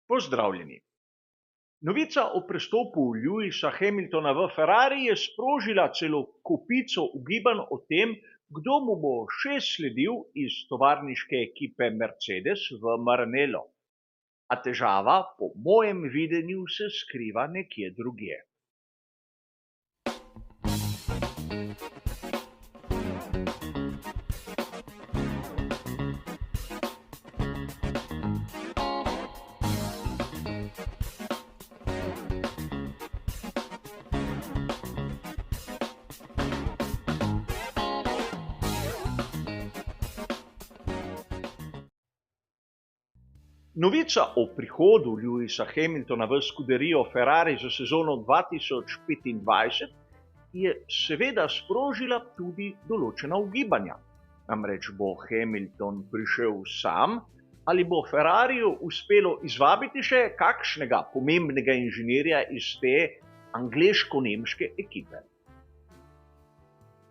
Pozdravljeni. Novica o prestopu Lewisa Hamiltona v Ferrari je sprožila celo kopico ugibanj o tem, kdo mu bo še sledil iz tovarniške ekipe Mercedes v Maranello. A težava, po mojem videnju, se skriva nekje drugje. Novica o prihodu Lewisa Hamiltona v skuderijo Ferrari za sezono 2025 je seveda sprožila tudi določena ugibanja. Namreč bo Hamilton prišel sam ali bo Ferrariju uspelo izvabiti še kakšnega pomembnega inženirja iz te angleško-nemške ekipe.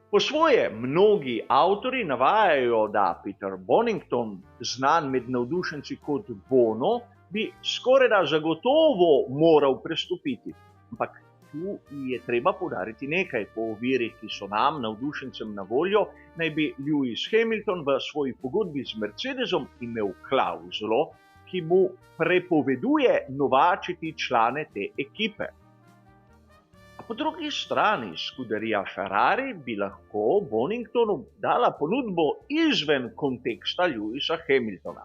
Po svoje mnogi avtorji navajajo, da Peter Bonington, znan med navdušenci kot Bono, bi skorajda zagotovo moral prestopiti. Ampak tu je treba poudariti nekaj. Po virih, ki so nam, navdušencem, na voljo, naj bi Lewis Hamilton v svoji pogodbi z Mercedesom imel klavzulo, ki mu prepoveduje novačiti člane te ekipe. Po drugi strani skuderija Ferrari bi lahko Boningtonu dala ponudbo izven konteksta Lewisa Hamiltona.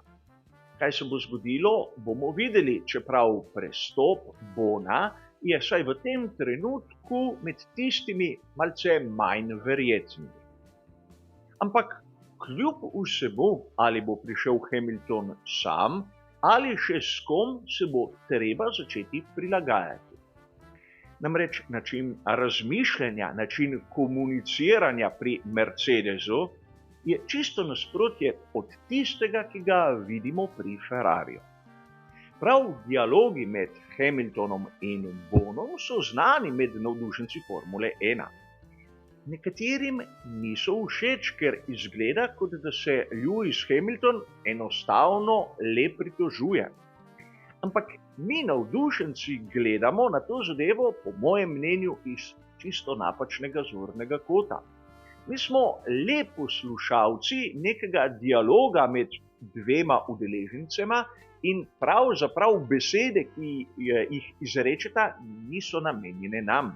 Kaj se bo zgodilo, bomo videli, čeprav prestop Bona je vsaj v tem trenutku med tistimi malce manj verjetnimi. Ampak kljub vsemu, ali bo prišel Hamilton sam ali še s kom, se bo treba začeti prilagajati. Namreč način razmišljanja, način komuniciranja pri Mercedesu je čisto nasprotje od tistega, ki ga vidimo pri Ferrariju. Prav dialogi med Hamiltonom in Bonom so znani med navdušenci Formule 1. Nekaterim niso všeč, ker izgleda, kot da se Lewis Hamilton enostavno le pritožuje. Ampak mi navdušenci gledamo na to zadevo, po mojem mnenju, iz čisto napačnega zornega kota. Mi smo le poslušalci nekega dialoga med dvema udeležencema in pravzaprav besede, ki jih izrečeta, niso namenjene nam.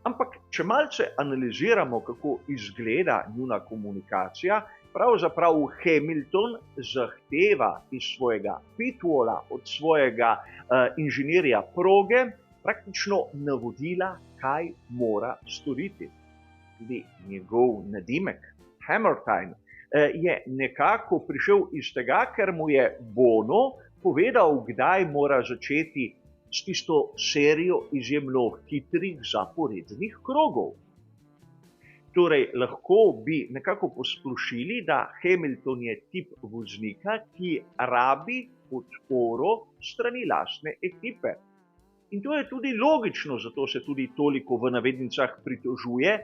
Ampak če malce analiziramo, kako izgleda njuna komunikacija, pravzaprav Hamilton zahteva iz svojega pitwalla, od svojega inženirja proge, praktično navodila, kaj mora storiti. Tudi njegov nadimek, Hammer Time, je nekako prišel iz tega, ker mu je Bono povedal, kdaj mora začeti s tisto serijo izjemno hitrih zaporednih krogov. Torej, lahko bi nekako posplošili, da Hamilton je tip voznika, ki rabi podporo strani lastne ekipe. In to je tudi logično, zato se tudi toliko v navednicah pritožuje,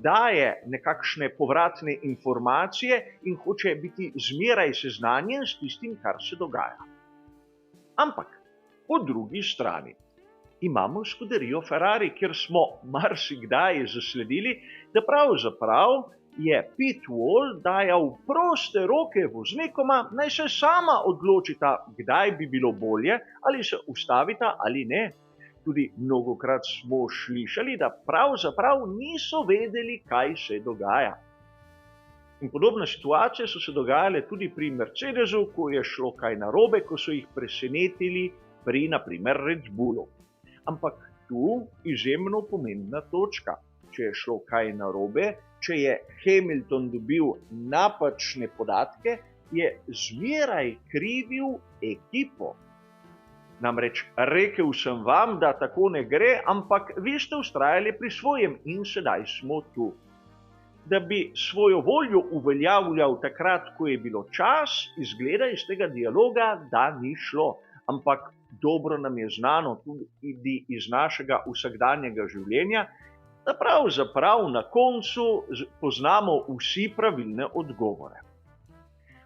daje nekakšne povratne informacije in hoče biti zmeraj seznanjen s tistim, kar se dogaja. Ampak po drugi strani imamo skuderijo Ferrari, kjer smo marsikdaj zasledili, da pravzaprav je pitwall dajal proste roke voznikoma, naj se sama odločita, kdaj bi bilo bolje, ali se ustavita ali ne. Tudi mnogokrat smo slišali, da pravzaprav niso vedeli, kaj se dogaja. In podobne situacije so se dogajale tudi pri Mercedesu, ko je šlo kaj narobe, ko so jih presenetili pri, na primer, Red Bullu. Ampak tu izjemno pomembna točka. Če je šlo kaj narobe, če je Hamilton dobil napačne podatke, je zmeraj krivil ekipo. Namreč rekel sem vam, da tako ne gre, ampak vi ste vztrajali pri svojem in sedaj smo tu. Da bi svojo voljo uveljavljal takrat, ko je bilo čas, izgleda iz tega dialoga, da ni šlo. Ampak dobro nam je znano tudi iz našega vsakdanjega življenja, da pravzaprav na koncu poznamo vsi pravilne odgovore.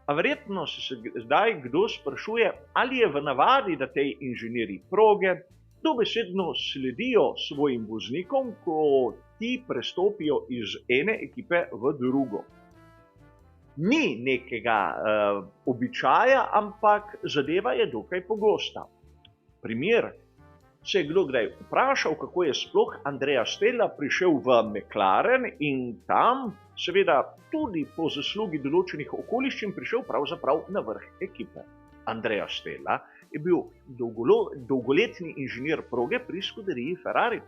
A verjetno se zdaj kdo sprašuje, ali je v navadi, da tej inženirji proge dobesedno sledijo svojim voznikom, ko ti prestopijo iz ene ekipe v drugo. Ni nekega običaja, ampak zadeva je dokaj pogosta. Primer, se je kdo kdaj vprašal, kako je sploh Andrea Stella prišel v McLaren in tam, seveda tudi po zaslugi določenih okoliščin, prišel pravzaprav na vrh ekipe. Andrea Stella je bil dolgoletni inženir proge pri skuderiji Ferrari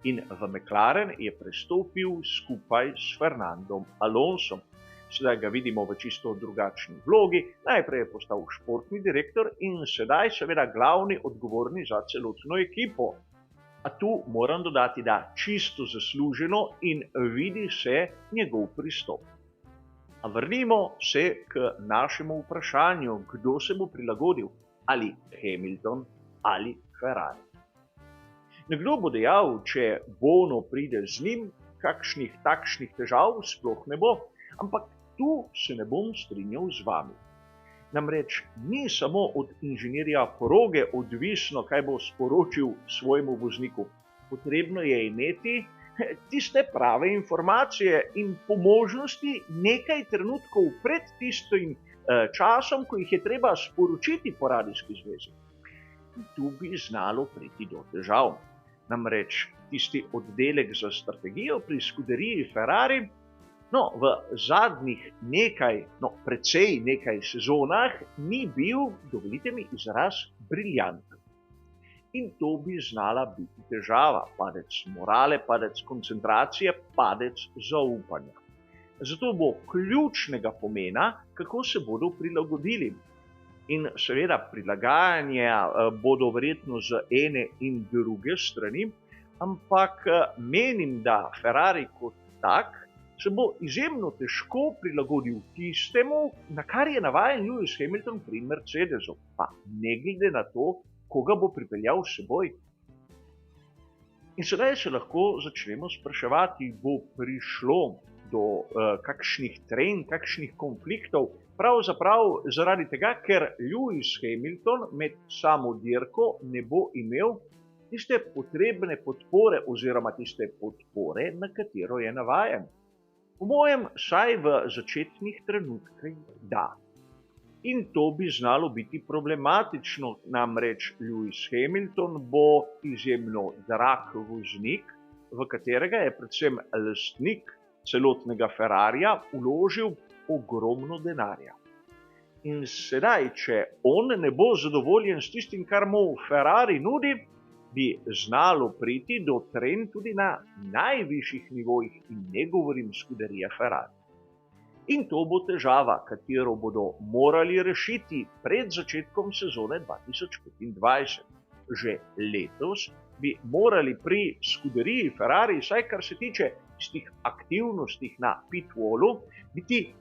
in v McLaren je prestopil skupaj s Fernandom Alonsom. Sedaj ga vidimo v čisto drugačni vlogi, najprej je postal športni direktor in sedaj seveda glavni odgovorni za celotno ekipo. A tu moram dodati, da čisto zasluženo in vidi se njegov pristop. A vrnimo se k našemu vprašanju, kdo se bo prilagodil, ali Hamilton ali Ferrari. Nekdo bo dejal, če Bono pride z njim, kakšnih takšnih težav sploh ne bo, ampak tu se ne bom strinjal z vami. Namreč ni samo od inženirja proge odvisno, kaj bo sporočil svojemu vozniku. Potrebno je imeti tiste prave informacije in po možnosti nekaj trenutkov pred tistim časom, ko jih je treba sporočiti po radijski zvezi. Tu bi znalo priti do težav. Namreč tisti oddelek za strategijo pri skuderiji Ferrari v zadnjih precej nekaj sezonah ni bil, dovolite mi izraz, briljanten. In to bi znala biti težava, padec morale, padec koncentracije, padec zaupanja. Zato bo ključnega pomena, kako se bodo prilagodili. In seveda prilagajanja bodo verjetno z ene in druge strani, ampak menim, da Ferrari kot tak se bo izjemno težko prilagodil tistemu, na kar je navajen Lewis Hamilton pri Mercedesu, pa ne glede na to, koga bo pripeljal s seboj. In sedaj se lahko začnemo spraševati, bo prišlo do kakšnih trenj, kakšnih konfliktov, pravzaprav zaradi tega, ker Lewis Hamilton med samo dirko ne bo imel tiste potrebne podpore oziroma tiste podpore, na katero je navajen. Po mojem, saj v začetnih trenutkih da. In to bi znalo biti problematično, namreč Lewis Hamilton bo izjemno drag voznik, v katerega je predvsem lastnik celotnega Ferrarija vložil ogromno denarja. In sedaj, če on ne bo zadovoljen s tistim, kar mu Ferrari nudi, bi znalo priti do trenj tudi na najvišjih nivojih in ne govorim skuderija Ferrari. In to bo težava, katero bodo morali rešiti pred začetkom sezone 2025. Že letos bi morali pri skuderiji Ferrari, saj kar se tiče tistih aktivnosti na pitwallu, biti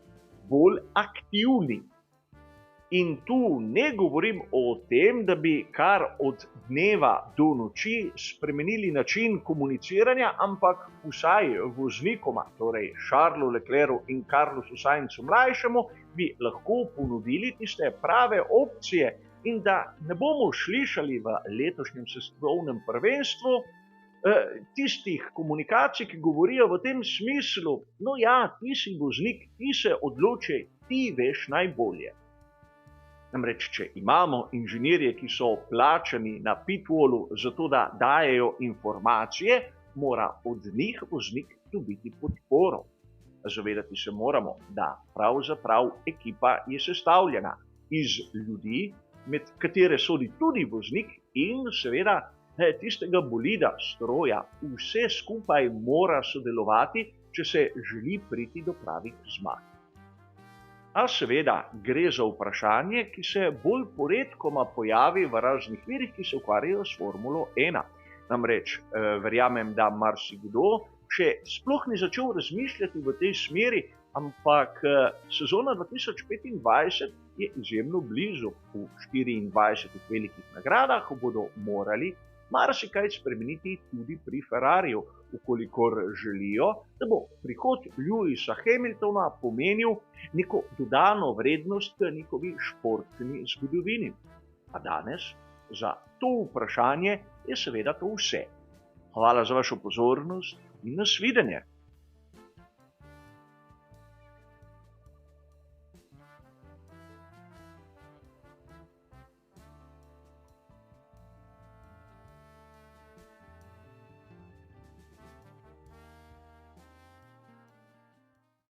bolj aktivni. In tu ne govorim o tem, da bi kar od dneva do noči spremenili način komuniciranja, ampak vsaj voznikoma, torej Charlesu Leclercu in Carlosu Sainzu mlajšemu, bi lahko ponudili tiste prave opcije in da ne bomo slišali v letošnjem svetovnem prvenstvu tistih komunikacij, ki govorijo v tem smislu, no ja, ti si voznik, ti se odloči, ti veš najbolje. Namreč, če imamo inženirje, ki so plačani na pitwallu zato, da dajejo informacije, mora od njih voznik dobiti podporo. Zavedati se moramo, da pravzaprav ekipa je sestavljena iz ljudi, med katere sodi tudi voznik in seveda tistega bolida, stroja. Vse skupaj mora sodelovati, če se želi priti do pravih zmag. A seveda gre za vprašanje, ki se bolj poredkoma pojavi v raznih virih, ki se ukvarjajo s Formulo 1. Namreč verjamem, da marsikdo še sploh ni začel razmišljati v tej smeri, ampak sezona 2025 je izjemno blizu. V 24 velikih nagradah bodo morali marsikaj spremeniti tudi pri Ferrariju, ukolikor želijo, da bo prihod Lewisa Hamiltona pomenil neko dodano vrednost k njihovi športni zgodovini. A danes za to vprašanje je seveda to vse. Hvala za vašo pozornost in nasvidenje.